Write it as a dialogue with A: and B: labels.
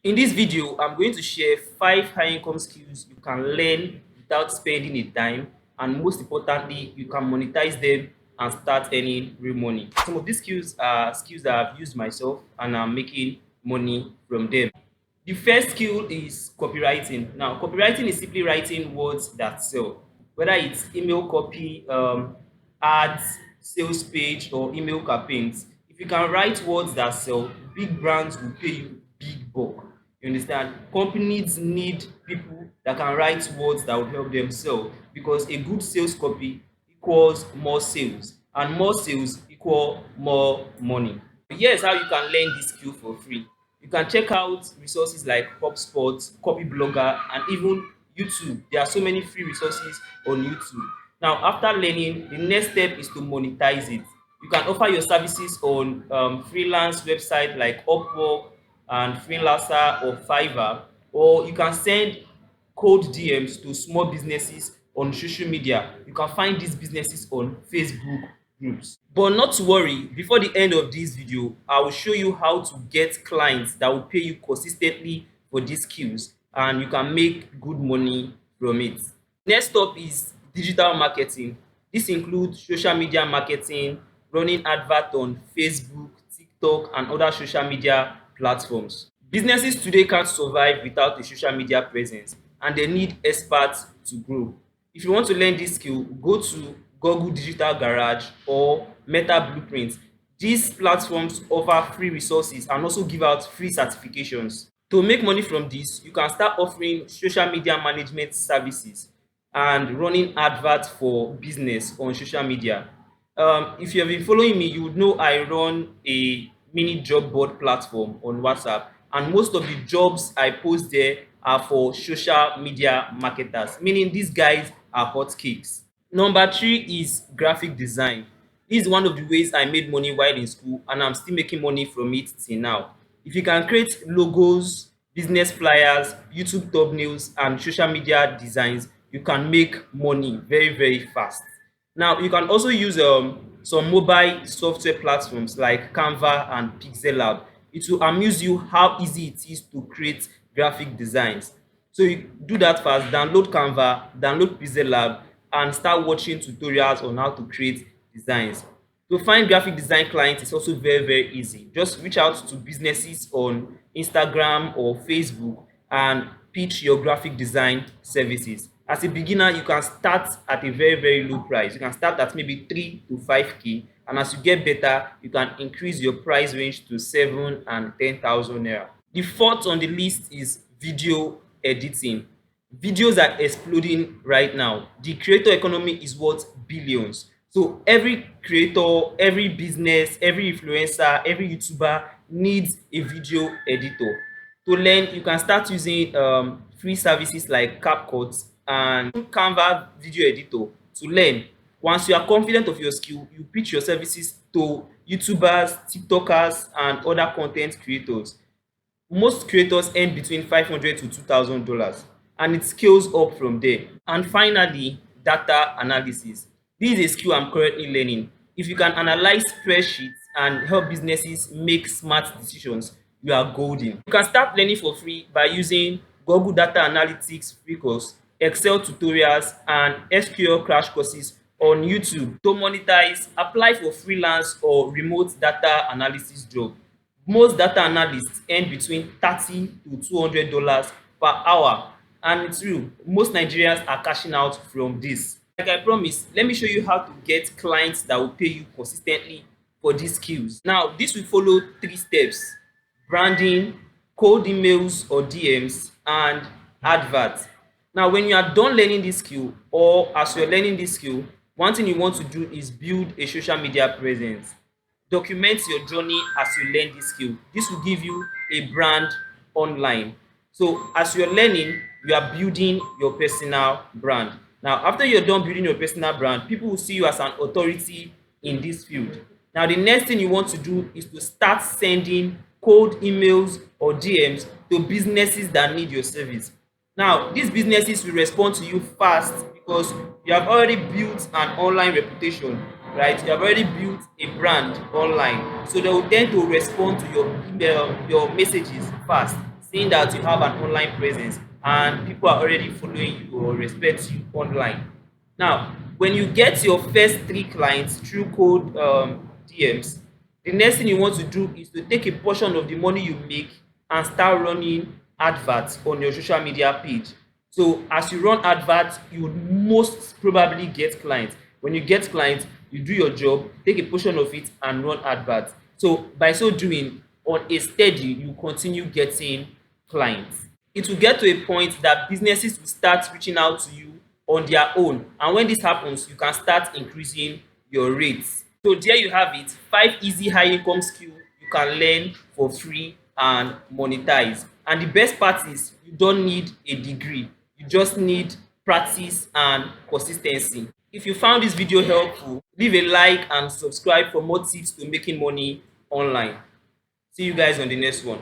A: In this video, I'm going to share 5 high income skills you can learn without spending a dime, and most importantly, you can monetize them and start earning real money. Some of these skills are skills that I've used myself and I'm making money from them. The first skill is copywriting. Now, copywriting is simply writing words that sell, whether it's email copy, ads, sales page, or email campaigns. If you can write words that sell, big brands will pay you big buck. You understand? Companies need people that can write words that will help them sell, because a good sales copy equals more sales, and more sales equal more money. Here's how you can learn this skill for free. You can check out resources like HubSpot, Copy Blogger, and even YouTube. There are so many free resources on YouTube. Now, after learning, the next step is to monetize it. You can offer your services on freelance website like Upwork and Freelancer or Fiverr, or you can send cold DMs to small businesses on social media. You can find these businesses on Facebook groups. But not to worry, before the end of this video, I will show you how to get clients that will pay you consistently for these skills, and you can make good money from it. Next up is digital marketing. This includes social media marketing, running advert on Facebook, TikTok, and other social media platforms. Businesses today can't survive without a social media presence, and they need experts to grow. If you want to learn this skill, go to Google Digital Garage or Meta Blueprint. These platforms offer free resources and also give out free certifications. To make money from this, you can start offering social media management services and running adverts for business on social media. If you have been following me, you would know I run a mini job board platform on WhatsApp, and most of the jobs I post there are for social media marketers, meaning these guys are hotcakes. Number 3 is graphic design. This is one of the ways I made money while in school, and I'm still making money from it till now. If you can create logos, business flyers, YouTube thumbnails, and social media designs, you can make money very, very fast. Now, you can also use some mobile software platforms like Canva and Pixel Lab. It will amuse you how easy it is to create graphic designs. So you do that first, download Canva, download Pixel Lab, and start watching tutorials on how to create designs. To find graphic design clients is also very, very easy. Just reach out to businesses on Instagram or Facebook and pitch your graphic design services. As a beginner, you can start at a very, very low price. You can start at maybe 3 to 5K, and as you get better, you can increase your price range to 7 and 10,000 naira. The fourth on the list is video editing. Videos are exploding right now. The creator economy is worth billions. So every creator, every business, every influencer, every YouTuber needs a video editor. To learn, you can start using free services like CapCut and Canva video editor to learn. Once you are confident of your skill, you pitch your services to YouTubers, TikTokers, and other content creators. Most creators earn between $500 to $2,000, and it scales up from there. And finally, data analysis. This is a skill I'm currently learning. If you can analyze spreadsheets and help businesses make smart decisions, you are golden. You can start learning for free by using Google Data Analytics free course, Excel tutorials, and SQL crash courses on YouTube. To monetize, apply for freelance or remote data analysis job. Most data analysts earn between $30 to $200 per hour, and it's real. Most Nigerians are cashing out from this. Like I promised, let me show you how to get clients that will pay you consistently for these skills. Now, this will follow 3 steps: branding, cold emails or DMs, and adverts. Now, when you are done learning this skill, or as you're learning this skill, one thing you want to do is build a social media presence. Document your journey as you learn this skill. This will give you a brand online. So as you're learning, you are building your personal brand. Now, after you're done building your personal brand, people will see you as an authority in this field. Now, the next thing you want to do is to start sending cold emails or DMs to businesses that need your service. Now, these businesses will respond to you fast because you have already built an online reputation, right? You have already built a brand online. So they will tend to respond to your email, your messages fast. saying that you have an online presence and people are already following you or respect you online. Now, when you get your first three clients through cold DMs, the next thing you want to do is to take a portion of the money you make and start running adverts on your social media page. So as you run adverts, you would most probably get clients. When you get clients, you do your job, take a portion of it and run adverts. So by so doing, on a steady, you continue getting clients. It will get to a point that businesses will start reaching out to you on their own, and when this happens, you can start increasing your rates. So there you have it, 5 easy high income skills you can learn for free and monetize. And the best part is you don't need a degree, you just need practice and consistency. If you found this video helpful, leave a like and subscribe for more tips to making money online. See you guys on the next one.